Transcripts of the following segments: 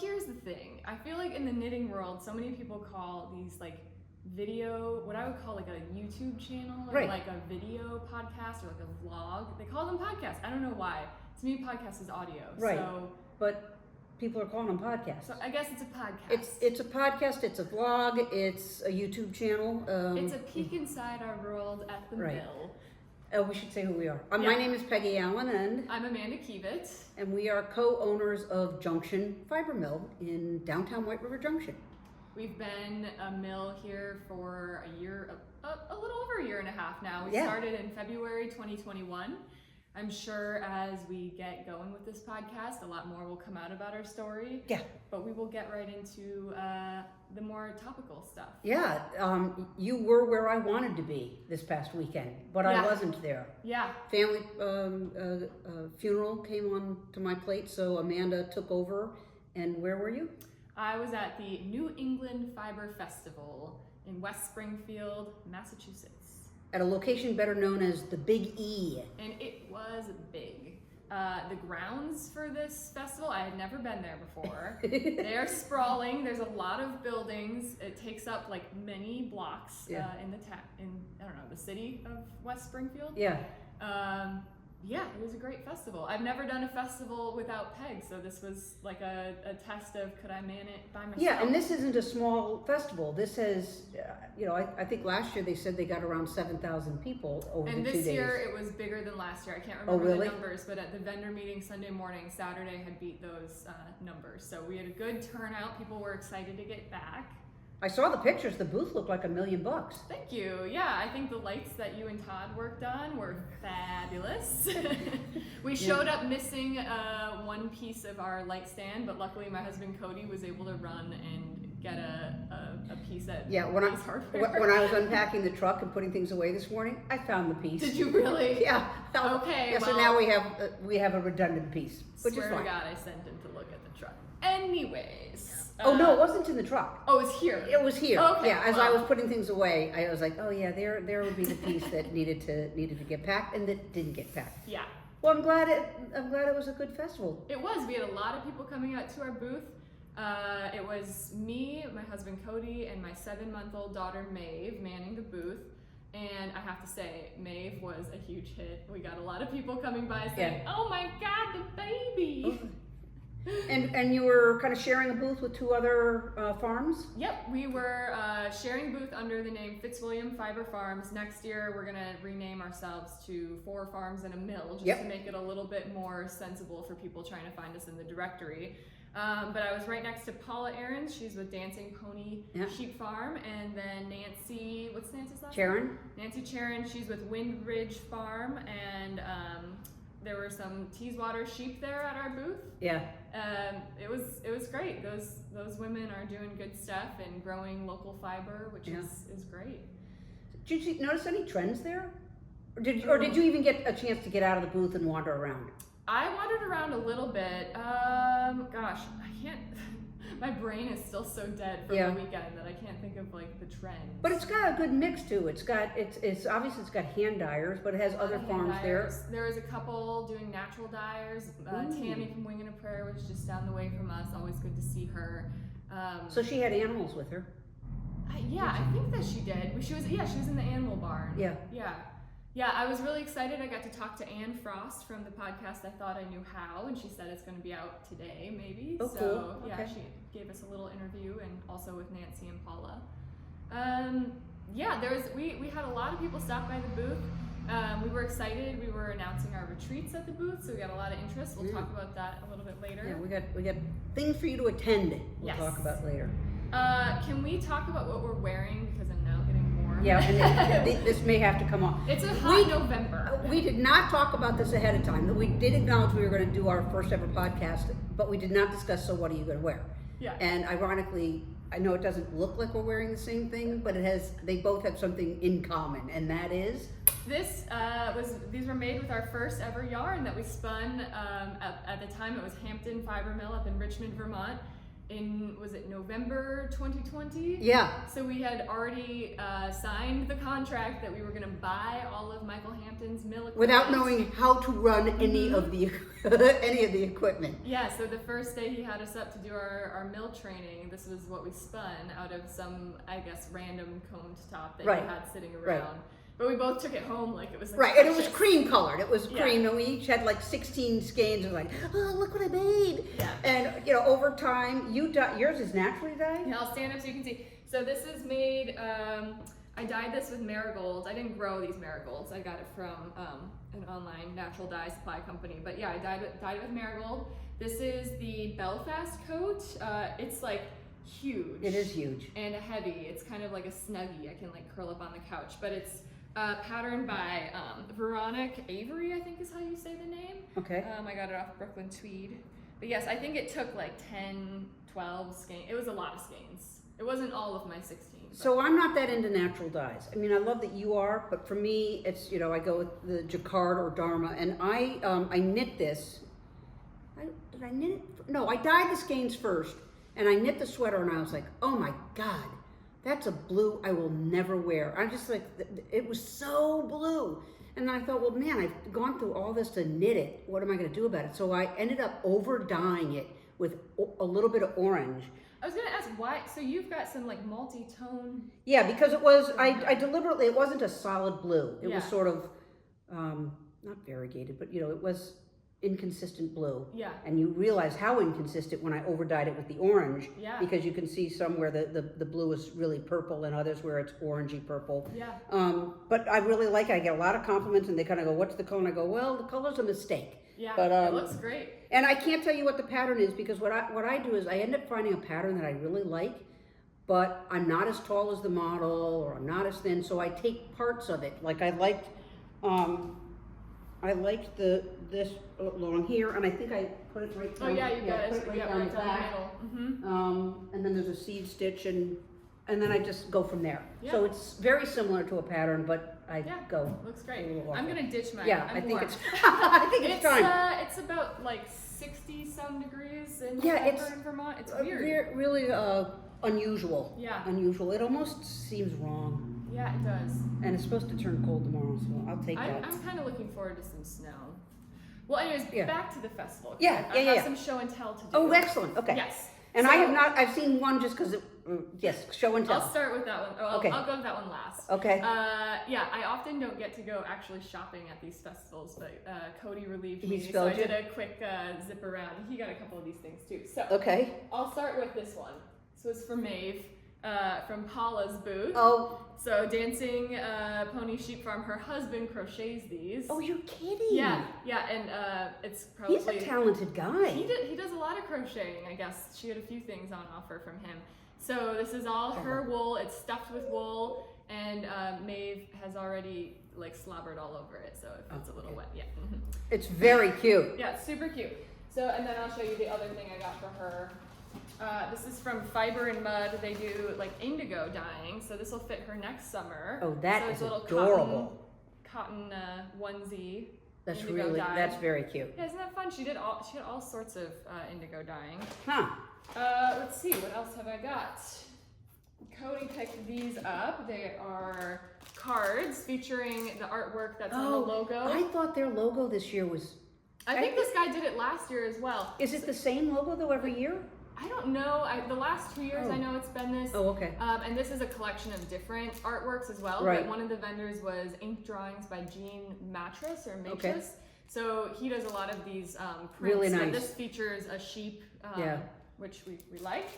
here's the thing. I feel like in the knitting world, so many people call these like video, what I would call like a YouTube channel, or Right. like a video podcast, or like a vlog. They call them podcasts. I don't know why. To me, podcast is audio. Right. So, But people are calling them podcasts. so I guess it's a podcast. It's a podcast, it's a vlog, it's a YouTube channel. It's a peek inside our world at the Right. mill. We should say who we are. My Yeah. name is Peggy Allen, I'm Amanda Kievitz. and we are co-owners of Junction Fiber Mill in downtown White River Junction. We've been a mill here for a year, a little over a year and a half now. We Yeah. started in February 2021. I'm sure as we get going with this podcast, a lot more will come out about our story. Yeah. But we will get right into the more topical stuff. Yeah, you were where I wanted to be this past weekend, but Yeah. I wasn't there. Yeah. Family funeral came on to my plate, so Amanda took over. And where were you? I was at the New England Fiber Festival in West Springfield, Massachusetts. At a location better known as the Big E. And it was big. The grounds for this festival, I had never been there before. They're sprawling. There's a lot of buildings. It takes up like many blocks Yeah. in I don't know, the city of West Springfield. Yeah. Yeah, it was a great festival. I've never done a festival without Peg, so this was like a test of could I man it by myself. Yeah, and this isn't a small festival. This has, I think last year they said they got around 7,000 people over And the 2 days. this year it was bigger than last year. I can't remember really? the numbers, but at the vendor meeting Sunday morning, Saturday had beat those numbers. So we had a good turnout. People were excited to get back. I saw the pictures. The booth looked like $1 million. Thank you. Yeah, I think the lights that you and Todd worked on were fabulous. We showed up missing one piece of our light stand, but luckily my husband Cody was able to run and get a piece at When Ace Hardware. when I was unpacking the truck and putting things away this morning, I found the piece. Did you really? Yeah. Okay, Yeah, so well- now we have a redundant piece, which Swear is to fine. God, I sent him to look at the truck. Anyways. Oh no, it wasn't in the truck. Oh, it's here. It was here. Okay, Yeah, as I well. was putting things away, I was like, oh yeah, there would be the piece that needed to get packed and that didn't get packed. Yeah. Well, I'm glad it was a good festival. It was. We had a lot of people coming out to our booth. It was me, my husband Cody, and my 7-month-old daughter Maeve manning the booth. And I have to say, Maeve was a huge hit. We got a lot of people coming by saying, "Oh my God, the baby!" And you were kind of sharing a booth with 2 other farms? Yep, we were sharing a booth under the name Fitzwilliam Fiber Farms. Next year, we're gonna rename ourselves to 4 Farms and a Mill, just to make it a little bit more sensible for people trying to find us in the directory. But I was right next to Paula Ahrens. She's with Dancing Pony Sheep Farm, and then Nancy. What's Nancy's last name? Charon? Nancy Charon. She's with Wind Ridge Farm, and there were some Teeswater sheep there at our booth. Yeah. It was great. Those women are doing good stuff and growing local fiber, which is great. Did you notice any trends there? Or did you even get a chance to get out of the booth and wander around? I wandered around a little bit. Gosh, I can't. My brain is still so dead from the weekend that I can't think of like the trends. But it's got a good mix too. It's obviously it's got hand dyers, but it has other farms there. There was a couple doing natural dyers. Tammy from Wing and a Prayer was just down the way from us. Always good to see her. So she had animals with her. I think that she did. She was in the animal barn. Yeah, I was really excited. I got to talk to Anne Frost from the podcast I Thought I Knew How, and she said it's going to be out today, maybe. Oh, so, cool. yeah, Okay. she gave us a little interview, and also with Nancy and Paula. We had a lot of people stop by the booth. We were excited. We were announcing our retreats at the booth, so we got a lot of interest. We'll talk about that a little bit later. Yeah, we got things for you to attend. We'll talk about later. Can we talk about what we're wearing, because I'm now getting warm? Yeah, and this may have to come off. It's a hot November. We did not talk about this ahead of time. We did acknowledge we were going to do our first ever podcast, but we did not discuss, so what are you going to wear? Yeah. And ironically, I know it doesn't look like we're wearing the same thing, but they both have something in common, and that is? These were made with our first ever yarn that we spun, at the time it was Hampton Fiber Mill up in Richmond, Vermont. was it November 2020? Yeah. So we had already signed the contract that we were going to buy all of Michael Hampton's mill equipment. Without knowing how to run any of the equipment. Yeah, so the first day he had us up to do our mill training, this was what we spun out of some, I guess, random coned top that he had sitting around. Right. But we both took it home like it was like right, precious. and it was cream colored. It was cream, and we each had like 16 skeins. And like, oh, look what I made! Yeah. And you know, over time, yours is naturally dyed. Yeah, I'll stand up so you can see. So this is made. I dyed this with marigolds. I didn't grow these marigolds. I got it from an online natural dye supply company. But yeah, I dyed it with marigold. This is the Belfast coat. It's like huge. It is huge and heavy. It's kind of like a snuggie. I can like curl up on the couch, but it's patterned by Veronique Avery, I think is how you say the name. Okay. I got it off Brooklyn Tweed. But yes, I think it took like 10, 12 skeins. It was a lot of skeins. It wasn't all of my 16. But. So I'm not that into natural dyes. I mean, I love that you are, but for me, it's, you know, I go with the jacquard or Dharma, and I knit this. Did I knit it? No, I dyed the skeins first, and I knit the sweater, and I was like, oh my God. That's a blue I will never wear. I'm just like, it was so blue. And then I thought, well, man, I've gone through all this to knit it. What am I going to do about it? So I ended up over dyeing it with a little bit of orange. I was going to ask why. So you've got some like multi-tone. Yeah, because it was, I deliberately, it wasn't a solid blue. It was sort of, not variegated, but you know, it was inconsistent blue. Yeah. And you realize how inconsistent when I overdyed it with the orange. Yeah. Because you can see some where the blue is really purple and others where it's orangey purple. Yeah. But I really like it. I get a lot of compliments and they kind of go, what's the color? And I go, well, the color's a mistake. Yeah, but, it looks great. And I can't tell you what the pattern is because what I do is I end up finding a pattern that I really like, but I'm not as tall as the model or I'm not as thin, so I take parts of it. Like I liked this along here, and I think I put it right down. Oh yeah, you got it. Put it right down the back. And then there's a seed stitch, and then I just go from there. Yeah. So it's very similar to a pattern, but I go. Looks great. I'm gonna ditch mine. Yeah, I'm I think warm. it's. I think it's time. It's about like 60 some degrees in Yeah, November it's in Vermont. It's weird. Really unusual. Yeah. Unusual. It almost seems wrong. Yeah, it does. And it's supposed to turn cold tomorrow, so I'll take that. I'm kind of looking forward to some snow. Well, anyways, back to the festival. I have some show and tell to do. Oh, excellent. Okay. Yes. And I have not. I've seen one just because yes, show and tell. I'll start with that one. Oh, Okay. I'll go to that one last. Okay. Yeah, I often don't get to go actually shopping at these festivals, but Cody relieved me, so I spelled did a quick zip around. He got a couple of these things too. So Okay. I'll start with this one. So it's for Maeve, from Paula's booth. Oh. So Dancing Pony Sheep Farm, her husband crochets these. Oh, you're kidding. Yeah, and it's probably... He's a talented guy. He does a lot of crocheting, I guess. She had a few things on offer from him. So this is all her wool. It's stuffed with wool, and Maeve has already like slobbered all over it, so if it's a little wet, yeah. It's very cute. Yeah, it's super cute. So, and then I'll show you the other thing I got for her. This is from Fiber and Mud. They do like indigo dyeing, so this will fit her next summer. Oh, that so is it's a little adorable. Cotton onesie. That's indigo really dye. That's very cute. Yeah, isn't that fun? She had all sorts of indigo dyeing. Huh. Let's see, what else have I got? Cody picked these up. They are cards featuring the artwork that's on the logo. I thought their logo this year was. I think this guy did it last year as well. Is it the same logo though every year? I don't know. The last 2 years I know it's been this. Oh, okay. And this is a collection of different artworks as well. Right. But one of the vendors was ink drawings by Gene Mattress or Mattress. Okay. So he does a lot of these prints. Really nice. But this features a sheep, which we like.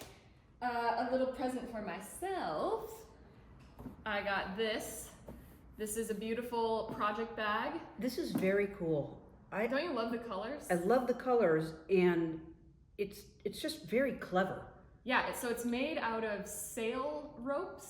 A little present for myself. I got this. This is a beautiful project bag. This is very cool. Don't you love the colors? I love the colors, and it's just very clever. Yeah, so it's made out of sailing rope.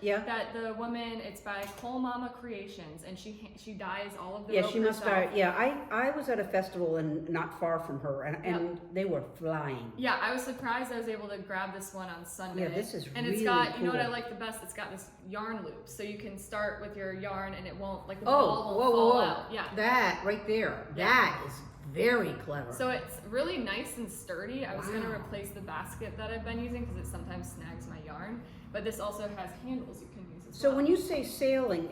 Yeah. That the woman, it's by Cole Mama Creations, and she dyes all of the Yeah, rope she must herself. dye. Yeah, I was at a festival and not far from her, and they were flying. Yeah, I was surprised I was able to grab this one on Sunday. Yeah, this is and really it's got, you know cool. what I like the best? It's got this yarn loop, so you can start with your yarn and it won't, like the Oh, ball won't fall out. Yeah. That right there, Yeah. that is very clever. So it's really nice and sturdy. I was going to Wow. replace the basket that I've been using because it sometimes snags my yarn. But this also has handles you can use as well. So when you say sailing,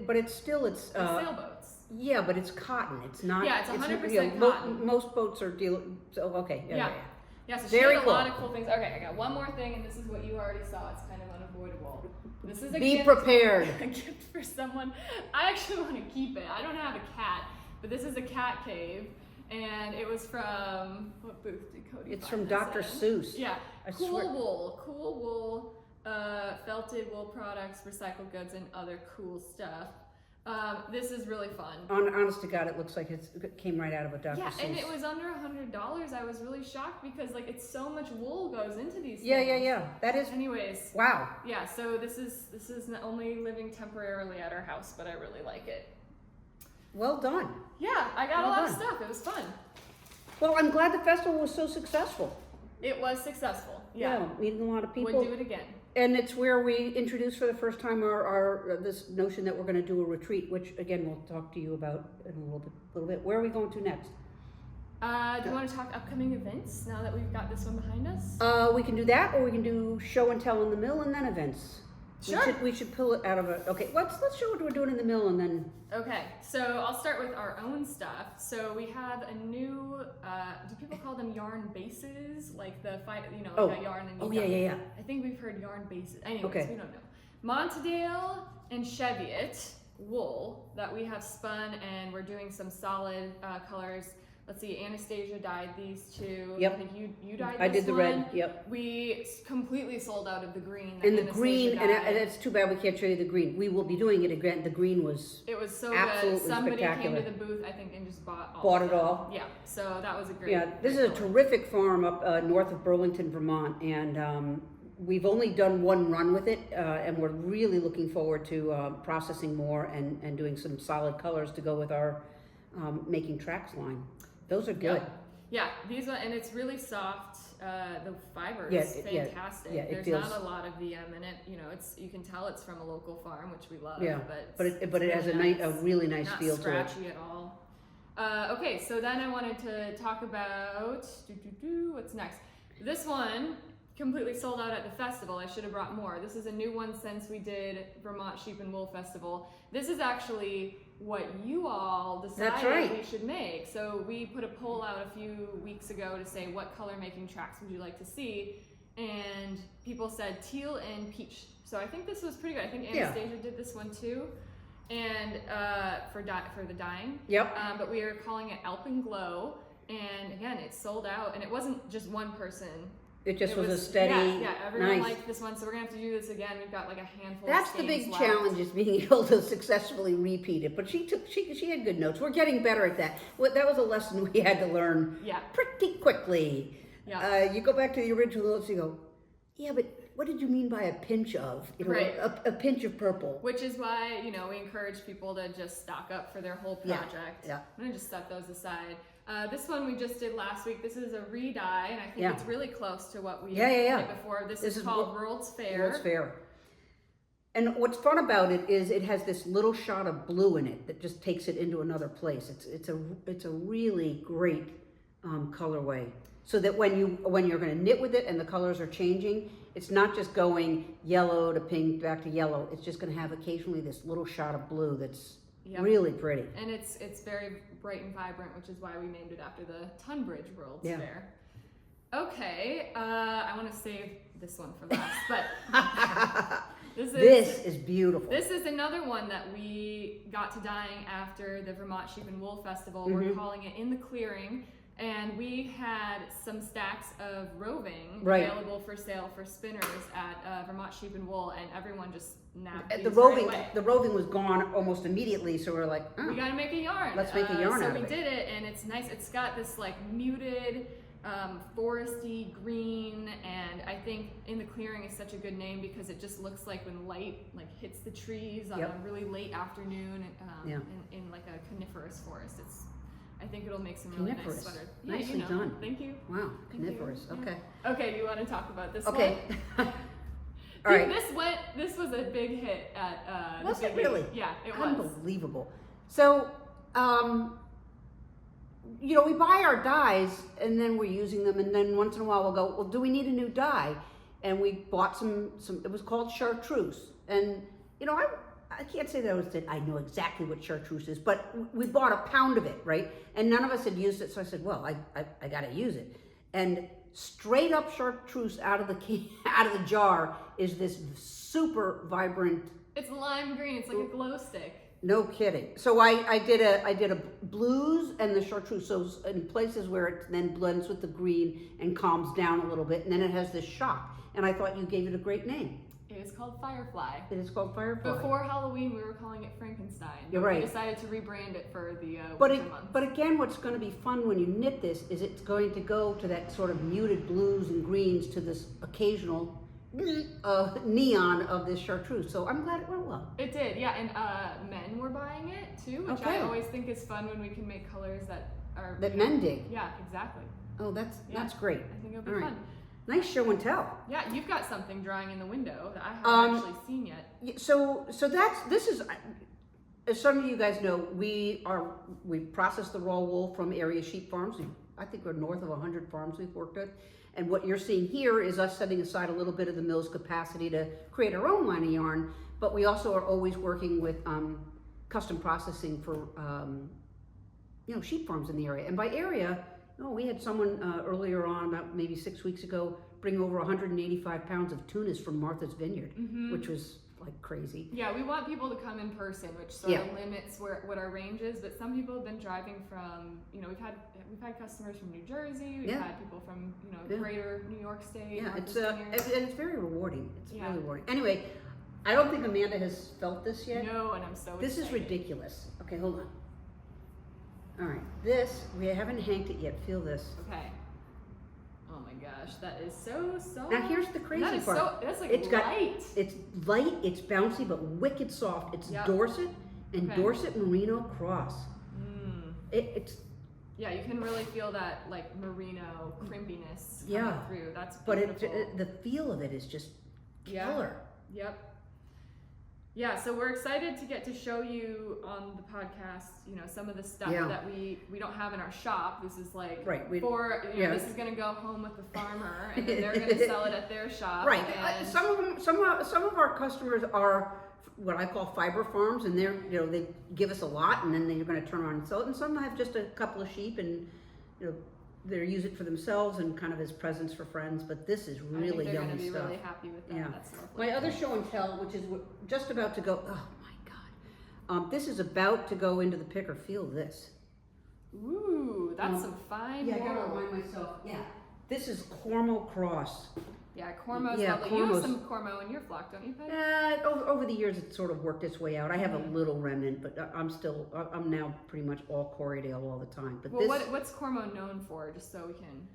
but it's It's sailboats. Yeah, but it's cotton. It's not. Yeah, it's 100% you know, cotton. Most boats are So okay. Yeah, so Very she had a cool. lot of cool things. Okay, I got one more thing, and this is what you already saw. It's kind of unavoidable. This is a Be gift, prepared. a gift for someone. I actually want to keep it. I don't have a cat, but this is a cat cave, and it was from, what booth did Cody It's find from this Dr. in? Seuss. Yeah, I cool swear. wool, felted wool products, recycled goods, and other cool stuff. This is really fun. Honest to God, it looks like it came right out of a Dr. Seuss. Yeah, and it was under $100. I was really shocked because like it's so much wool goes into these things. Yeah. That is. Anyways, Wow. yeah. So this is not only living temporarily at our house, but I really like it. Well done. Yeah, I got Well a lot done. of stuff. It was fun. Well, I'm glad the festival was so successful. It was successful. Yeah, Meeting a lot of people. would do it again. And it's where we introduced for the first time our this notion that we're going to do a retreat, which again we'll talk to you about in a little bit. Where are we going to next? Do you want to talk upcoming events now that we've got this one behind us? We can do that, or we can do show and tell in the mill and then events. Sure. We should pull it out of a. Okay, let's show what we're doing in the mill and then. Okay, so I'll start with our own stuff. So we have a new. Do people call them yarn bases? Like the like a yarn and yeah. I think we've heard yarn bases. Anyways, Okay. we don't know. Montedale and Cheviot wool that we have spun, and we're doing some solid colors. Let's see, Anastasia dyed these two. Yep. I think you dyed this I did the one. red. Yep. We completely sold out of the green. that And the Anastasia green, and dyed. it's too bad we can't show you the green. We will be doing it again. The green was It was so absolutely good. Somebody spectacular. came to the booth, I think, and just bought Bought of it them. all. Yeah, so that was a great. this great is a color. terrific farm up north of Burlington, Vermont, and we've only done one run with it, and we're really looking forward to processing more and doing some solid colors to go with our making tracks line. Those are good. Yeah, these one, and it's really soft. The fiber Yeah, is fantastic. yeah, it There's feels- not a lot of VM in it. You know, you can tell it's from a local farm, which we love. Yeah, but it has a really nice not feel to it. scratchy at all. Okay, so then I wanted to talk about what's next. This one completely sold out at the festival. I should have brought more. This is a new one since we did Vermont Sheep and Wool Festival. This is actually what you all decided we should make. So we put a poll out a few weeks ago to say what color making tracks would you like to see, and people said teal and peach. So I think this was pretty good. I think Anastasia did this one too, and for the dyeing. Yep. But we are calling it Alpenglow, and again, it sold out, and it wasn't just one person. It just was a steady, Yeah, everyone nice. liked this one, so we're gonna have to do this again. We've got like a handful. That's of the big skeins challenge, left. is being able to successfully repeat it. But she had good notes. We're getting better at that. That was a lesson we had to learn pretty quickly. Yeah. You go back to the original notes, you go, yeah, but what did you mean by a pinch of? You know, Right. a pinch of purple. Which is why, we encourage people to just stock up for their whole project. Yeah. I'm gonna just set those aside. This one we just did last week. This is a re-dye, and I think it's really close to what we did before. This is called World's Fair. World's Fair. And what's fun about it is it has this little shot of blue in it that just takes it into another place. It's a really great colorway. So that when you're going to knit with it and the colors are changing, it's not just going yellow to pink back to yellow. It's just going to have occasionally this little shot of blue that's really pretty. And it's very bright and vibrant, which is why we named it after the Tunbridge World's Fair. Okay, I want to save this one for last, but this is beautiful. This is another one that we got to dyeing after the Vermont Sheep and Wool Festival. We're calling it In the Clearing. And we had some stacks of roving available for sale for spinners at Vermont Sheep and Wool, and everyone just nabbed these right away. The roving was gone almost immediately, so we're like, we gotta make a yarn. Let's make a yarn out of it. So we did it, and it's nice. It's got this like muted, foresty green, and I think In the Clearing is such a good name because it just looks like when light like hits the trees on a really late afternoon, in like a coniferous forest. I think it'll make some really nice sweaters. Yeah, Nicely done. Thank you. Wow, coniferous. Okay. Okay, you want to talk about this one? All right. right. This was a big hit at. Was it really? Yeah, it was. Unbelievable. So, you know, we buy our dyes and then we're using them, and then once in a while we'll go, well, do we need a new dye? And we bought some. It was called chartreuse, and you know, I can't say that I know exactly what chartreuse is, but we bought a pound of it, right? And none of us had used it, so I said, well, I got to use it. And straight up chartreuse out of the jar is this super vibrant. It's lime green. It's like a glow stick. No kidding. So I did a blues and the chartreuse, so in places where it then blends with the green and calms down a little bit, and then it has this shock. And I thought you gave it a great name. It is called Firefly. It is called Firefly. Before Halloween, we were calling it Frankenstein. You're right. We decided to rebrand it for the winter months. But again, what's going to be fun when you knit this is it's going to go to that sort of muted blues and greens to this occasional neon of this chartreuse. So I'm glad it went well. It did, yeah. And men were buying it too, which I always think is fun when we can make colors that are men dig. Yeah, exactly. Oh, that's great. I think it'll be fun. Nice show and tell. Yeah, you've got something drying in the window that I haven't actually seen yet. So this is, as some of you guys know, we process the raw wool from area sheep farms. I think we're north of 100 farms we've worked with. And what you're seeing here is us setting aside a little bit of the mill's capacity to create our own line of yarn, but we also are always working with custom processing for sheep farms in the area. And by area, we had someone earlier on, about maybe 6 weeks ago, bring over 185 pounds of tunas from Martha's Vineyard, which was like crazy. Yeah, we want people to come in person, which sort of limits what our range is. But some people have been driving from, we've had customers from New Jersey, we've had people from greater New York State. Yeah, it's very rewarding. It's really rewarding. Anyway, I don't think Amanda has felt this yet. No, and I'm so excited. This is ridiculous. Okay, hold on. All right, we haven't hanked it yet. Feel this. Okay. Oh my gosh, that is so soft. Now here's the crazy part. That's like it's light. It's light, it's bouncy, but wicked soft. It's Dorset and Dorset Merino cross. It's yeah, you can really feel that like merino crimpiness coming through. That's beautiful. But the feel of it is just killer. Yep. Yeah, so we're excited to get to show you on the podcast, some of the stuff that we don't have in our shop. This is like this is gonna go home with the farmer, and then they're gonna sell it at their shop. Right. Some of our customers are what I call fiber farms, and they give us a lot, and then they're going to turn around and sell it. And some have just a couple of sheep, and they use it for themselves and kind of as presents for friends. But this is really yummy stuff. They're going to be really happy with that. Yeah. That's my other show and tell, which is just about to go. Oh my God, this is about to go into the picker. Feel this. Ooh, that's some fine. Yeah, I got to remind myself. Yeah, this is Cormo cross. Yeah, Cormo's lovely. You have some Cormo in your flock, don't you, Peg? Over the years, it's sort of worked its way out. I have a little remnant, but I'm now pretty much all Corriedale all the time. But what's Cormo known for, just so we can...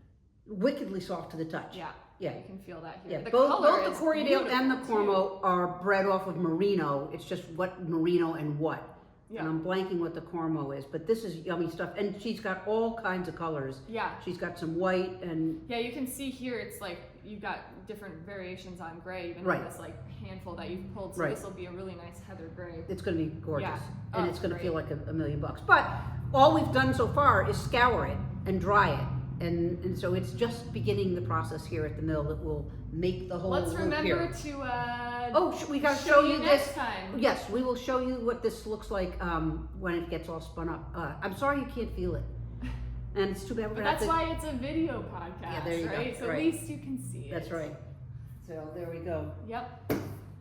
Wickedly soft to the touch. Yeah, you can feel that here. Yeah, both the Corriedale and the Cormo are bred off of merino. It's just what merino and what. Yeah. And I'm blanking what the Cormo is, but this is yummy stuff. And she's got all kinds of colors. Yeah. She's got some white and... Yeah, you can see here it's like you've got different variations on gray, even in this like handful that you've pulled. So this will be a really nice heather gray. It's going to be gorgeous. Yeah. And it's going to feel like $1 million. But all we've done so far is scour it and dry it. And so it's just beginning the process here at the mill that will make the whole. Let's remember to. We got to show you next this. Time. Yes, we will show you what this looks like when it gets all spun up. I'm sorry you can't feel it, and it's too bad. But that's why it's a video podcast, yeah, there you right? Go. So at least you can see it. That's right. So there we go. Yep.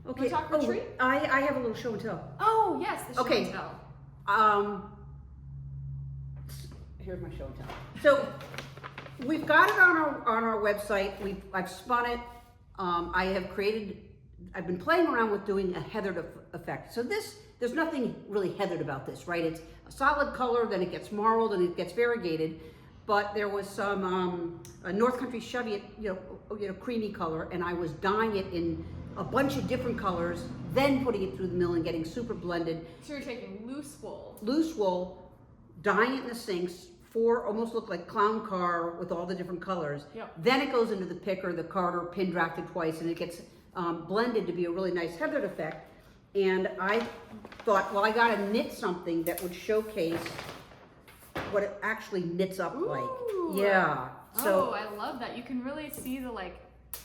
Okay. Talk retreat? I have a little show and tell. Oh yes, the show and tell. Here's my show and tell. So. We've got it on our website. I've spun it. I've been playing around with doing a heathered effect. So there's nothing really heathered about this, right? It's a solid color, then it gets marled and it gets variegated. But there was some North Country Cheviot, creamy color, and I was dyeing it in a bunch of different colors, then putting it through the mill and getting super blended. So you're taking loose wool, dyeing it in the sinks. Almost look like clown car with all the different colors. Yep. Then it goes into the picker, the carder, pin drafted twice, and it gets blended to be a really nice heathered effect. And I thought, well, I got to knit something that would showcase what it actually knits up Ooh. like. Yeah. So I love that. You can really see the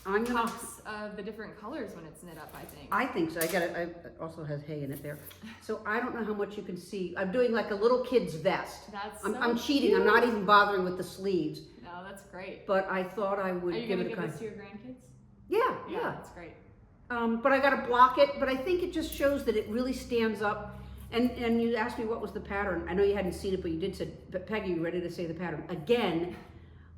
I'm gonna. puffs of the different colors when it's knit up, I think. I think so. It also has hay in it there. So I don't know how much you can see. I'm doing like a little kid's vest. That's I'm so cheating. cute. I'm not even bothering with the sleeves. No, that's great. But I thought I would Are you give gonna it a give try. this to your grandkids? Yeah. That's great. But I got to block it. But I think it just shows that it really stands up. And you asked me what was the pattern. I know you hadn't seen it, but you did say, but Peggy, you ready to say the pattern? Again,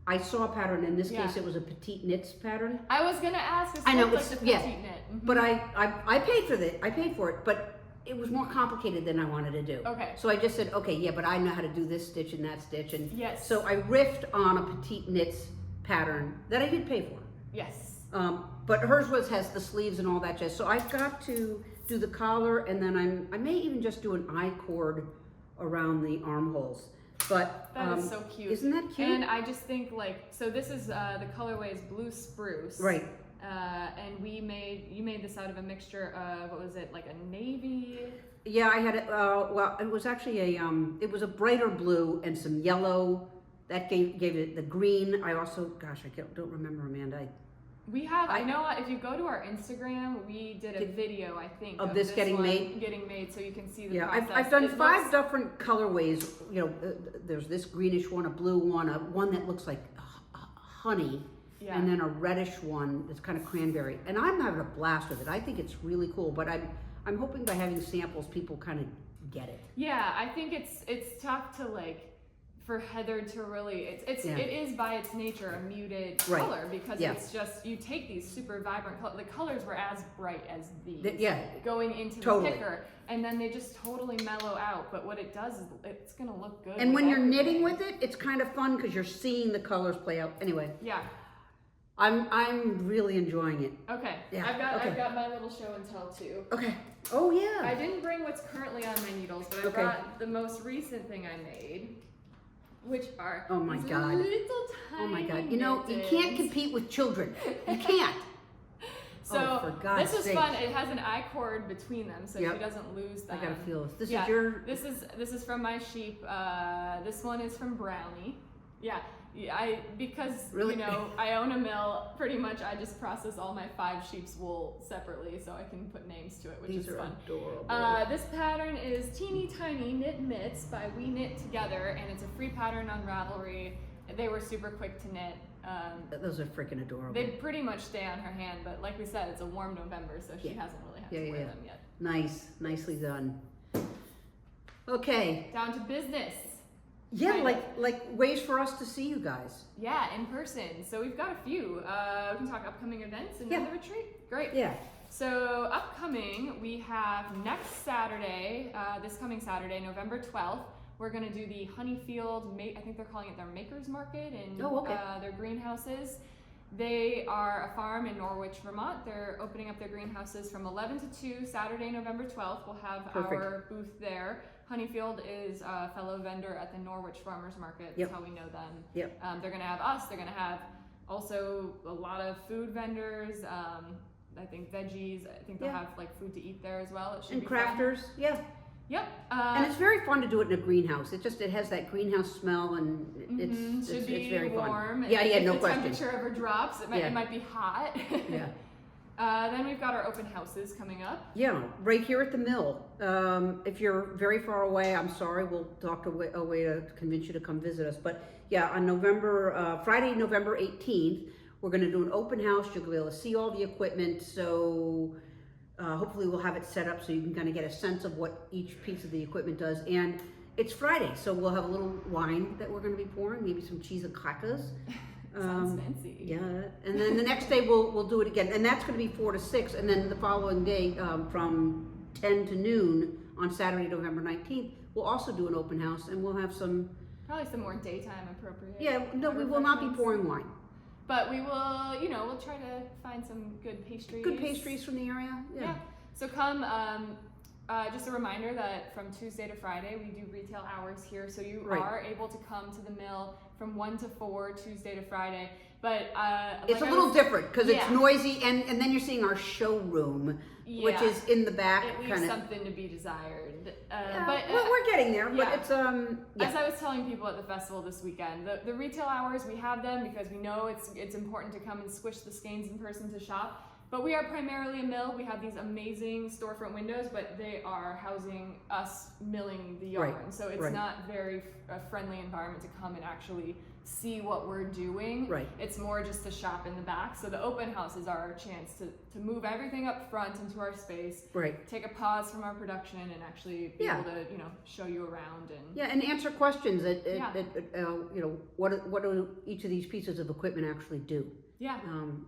I saw a pattern. In this case, it was a petite knits pattern. I was gonna ask. This I know, looks like the petite knit. But I paid for it. I paid for it, but it was more complicated than I wanted to do. Okay. So I just said, okay, yeah, but I know how to do this stitch and that stitch, and yes. So I riffed on a petite knits pattern that I did pay for. Yes. But hers has the sleeves and all that jazz. So I've got to do the collar, and then I may even just do an I-cord around the armholes. But that is so cute. Isn't that cute? And I just think so this is the colorway is blue spruce. Right. And you made this out of a mixture of, what was it, like a navy? Yeah, I had it. Well, it was actually it was a brighter blue and some yellow. That gave it the green. I also, gosh, don't remember, Amanda. I know if you go to our Instagram, we did a video, I think, of this getting made, so you can see the process. I've done 5 different colorways. You know, there's this greenish one, a blue one, one that looks like honey, and then a reddish one that's kind of cranberry. And I'm having a blast with it. I think it's really cool. But I'm hoping by having samples, people kind of get it. Yeah, I think it's tough to for Heather to really, it is by its nature a muted color, because it's just, you take these super vibrant colors, the colors were as bright as these going into the picker, and then they just totally mellow out. But what it does is it's gonna look good. And when you're knitting with it, it's kind of fun because you're seeing the colors play out. Anyway. Yeah. I'm really enjoying it. Okay. Yeah. I've got my little show and tell too. Okay. Oh yeah. I didn't bring what's currently on my needles, but I brought the most recent thing I made. Which are little tiny. Oh my god! You know, you can't compete with children. You can't. So for God's this is sake. fun. It has an I-cord between them, so she doesn't lose them. I gotta feel this. This is your. This is from my sheep. This one is from Brownie. Yeah. Because really? You know, I own a mill. Pretty much, I just process all my 5 sheep's wool separately, so I can put names to it, which is fun. Adorable. This pattern is Teeny Tiny Knit Mitts by We Knit Together, and it's a free pattern on Ravelry. They were super quick to knit. Those are freaking adorable. They pretty much stay on her hand, but like we said, it's a warm November, so she hasn't really had to wear them yet. Nice, nicely done. Okay. Down to business. Yeah, like ways for us to see you guys. Yeah, in person. So we've got a few. We can talk upcoming events and the retreat. Great. Yeah. So upcoming, we have next Saturday, this coming Saturday, November 12th, we're going to do the Honeyfield, I think they're calling it their Makers Market in their greenhouses. They are a farm in Norwich, Vermont. They're opening up their greenhouses from 11 to 2, Saturday, November 12th. We'll have our booth there. Honeyfield is a fellow vendor at the Norwich Farmers Market. That's how we know them. Yep. They're going to have us. They're going to have also a lot of food vendors. I think veggies. I think they'll have food to eat there as well. It should be crafters. Fun. Yeah. Yep. And it's very fun to do it in a greenhouse. It has that greenhouse smell, and it's very warm. Fun. Yeah, if no the question. Temperature ever drops, it might be hot. Yeah. Then we've got our open houses coming up. Yeah, right here at the mill. If you're very far away, I'm sorry, we'll talk a way to convince you to come visit us. But yeah, on Friday, November 18th, we're going to do an open house. You'll be able to see all the equipment. So hopefully we'll have it set up so you can kind of get a sense of what each piece of the equipment does. And it's Friday, so we'll have a little wine that we're going to be pouring, maybe some cheese and crackers. Sounds fancy. Yeah, and then the next day we'll do it again, and that's going to be 4 to 6, and then the following day from 10 to noon on Saturday, November 19th, we'll also do an open house, and we'll have probably some more daytime appropriate. Yeah, no, we will not be pouring wine, but we will. We'll try to find some good pastries. Good pastries from the area. Yeah. So come. Just a reminder that from Tuesday to Friday, we do retail hours here. So you are able to come to the mill from 1 to 4, Tuesday to Friday. But it's a little different because it's noisy, and then you're seeing our showroom, which is in the back. It leaves something to be desired. But we're getting there. But it's As I was telling people at the festival this weekend, the retail hours, we have them because we know it's important to come and squish the skeins in person to shop. But we are primarily a mill. We have these amazing storefront windows, but they are housing us milling the yarn. Right. So it's not very a friendly environment to come and actually see what we're doing. Right. It's more just to shop in the back. So the open houses are our chance to move everything up front into our space. Right. Take a pause from our production and actually be able to, show you around and answer questions that what do each of these pieces of equipment actually do. Yeah.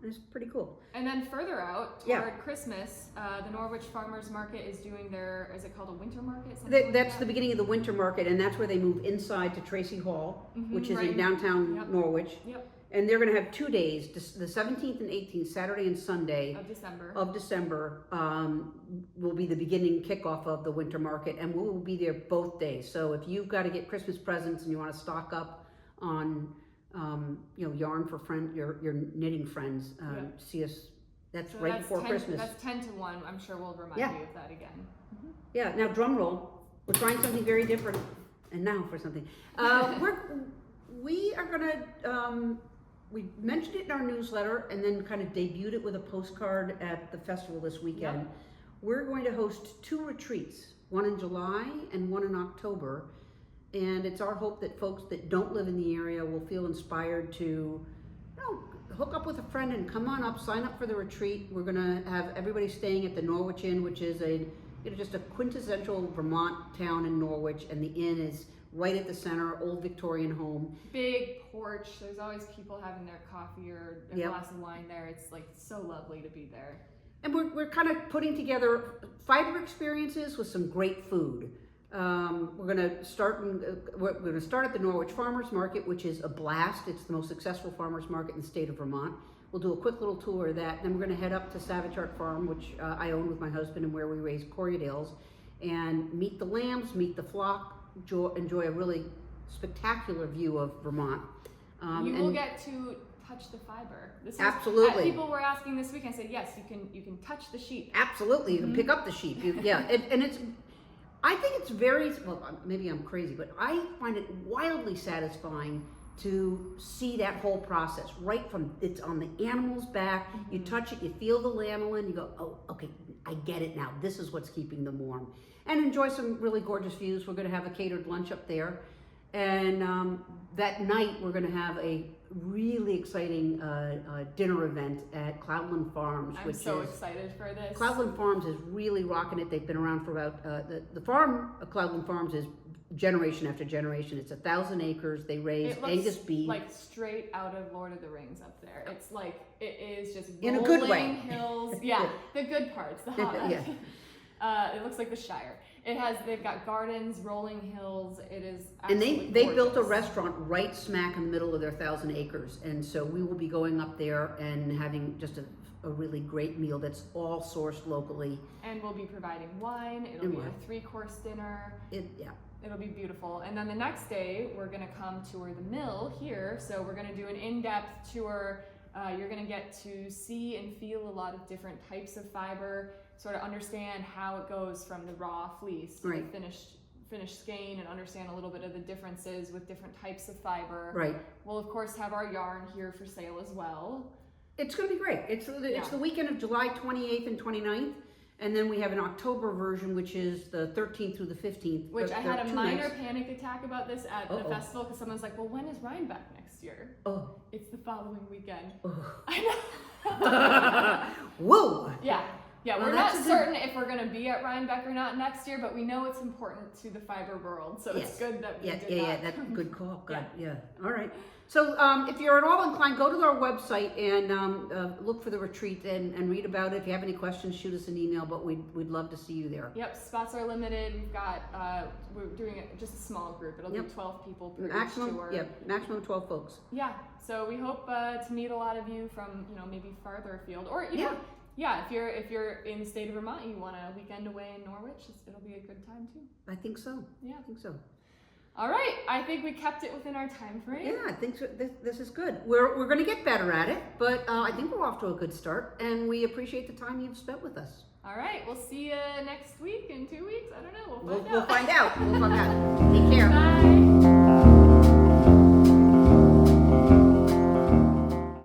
It's pretty cool. And then further out toward Christmas, the Norwich Farmers Market is doing their, is it called a winter market? That's the beginning of the winter market, and that's where they move inside to Tracy Hall, which is in downtown Norwich. Yep. And they're going to have 2 days, the 17th and 18th, Saturday and Sunday of December, will be the beginning kickoff of the winter market, and we will be there both days. So if you've got to get Christmas presents and you want to stock up on yarn for your knitting friends, see us. That's right before Christmas. That's 10 to 1. I'm sure we'll remind you of that again. Mm-hmm. Yeah. Now, drum roll. We're trying something very different. And now for something. We are gonna. We mentioned it in our newsletter, and then kind of debuted it with a postcard at the festival this weekend. Yep. We're going to host 2 retreats, one in July and one in October. And it's our hope that folks that don't live in the area will feel inspired to hook up with a friend and come on up, sign up for the retreat. We're going to have everybody staying at the Norwich Inn, which is just a quintessential Vermont town in Norwich, and the inn is right at the center, old Victorian home. Big porch. There's always people having their coffee or a glass of wine there. It's like so lovely to be there. And we're kind of putting together fiber experiences with some great food. We're going to start at the Norwich Farmers Market, which is a blast. It's the most successful farmers market in the state of Vermont. We'll do a quick little tour of that. Then we're going to head up to Savage Art Farm, which I own with my husband, and where we raise Corriedales, and meet the lambs, meet the flock, enjoy a really spectacular view of Vermont. You will get to touch the fiber. Absolutely. People were asking this weekend. I said, yes, you can touch the sheep. Absolutely, you can pick up the sheep. I think it's very, maybe I'm crazy, but I find it wildly satisfying to see that whole process, right from it's on the animal's back, you touch it, you feel the lanolin, you go, oh, okay, I get it now. This is what's keeping them warm. And enjoy some really gorgeous views. We're going to have a catered lunch up there. And that night, we're going to have a really exciting dinner event at Cloudland Farms. I'm so excited for this. Cloudland Farms is really rocking it. They've been around for about, the farm of Cloudland Farms is generation after generation. It's 1,000 acres. They raise Angus beef. Like straight out of Lord of the Rings up there. It's like, it is just in a good way. Hills. Yeah, the good parts, the hot. It looks like the Shire. They've got gardens, rolling hills. It is absolutely and they built a restaurant right smack in the middle of their 1,000 acres, and so we will be going up there and having just a really great meal that's all sourced locally. And we'll be providing wine. It'll be a 3-course dinner. It'll be beautiful. And then the next day, we're going to come tour the mill here. So we're going to do an in-depth tour. You're going to get to see and feel a lot of different types of fiber, sort of understand how it goes from the raw fleece to the finished skein, and understand a little bit of the differences with different types of fiber. Right. We'll of course have our yarn here for sale as well. It's going to be great. It's the weekend of July 28th and 29th. And then we have an October version, which is the 13th through the 15th. Which I had a minor panic attack about this at the festival, because someone's like, well, when is Rhinebeck next year? Oh. It's the following weekend. Oh. I know. Whoa. Yeah, we're not certain if we're going to be at Rhinebeck or not next year, but we know it's important to the fiber world, so it's good that we did that. Yeah, that's a good call. Good. Yeah. All right. So if you're at all inclined, go to our website and look for the retreat and read about it. If you have any questions, shoot us an email, but we'd love to see you there. Yep, spots are limited. We've got, we're doing just a small group. It'll be 12 people per each tour. Yep, maximum 12 folks. Yeah, so we hope to meet a lot of you from, maybe farther afield, or if you're in the state of Vermont, you want a weekend away in Norwich, it'll be a good time too. I think so. Yeah. I think so. All right, I think we kept it within our time frame. Yeah, I think so. This is good. We're going to get better at it, but I think we're off to a good start, and we appreciate the time you've spent with us. All right, we'll see you next week, in 2 weeks. I don't know. We'll find out. We'll find out. We'll find out. Take care. Bye.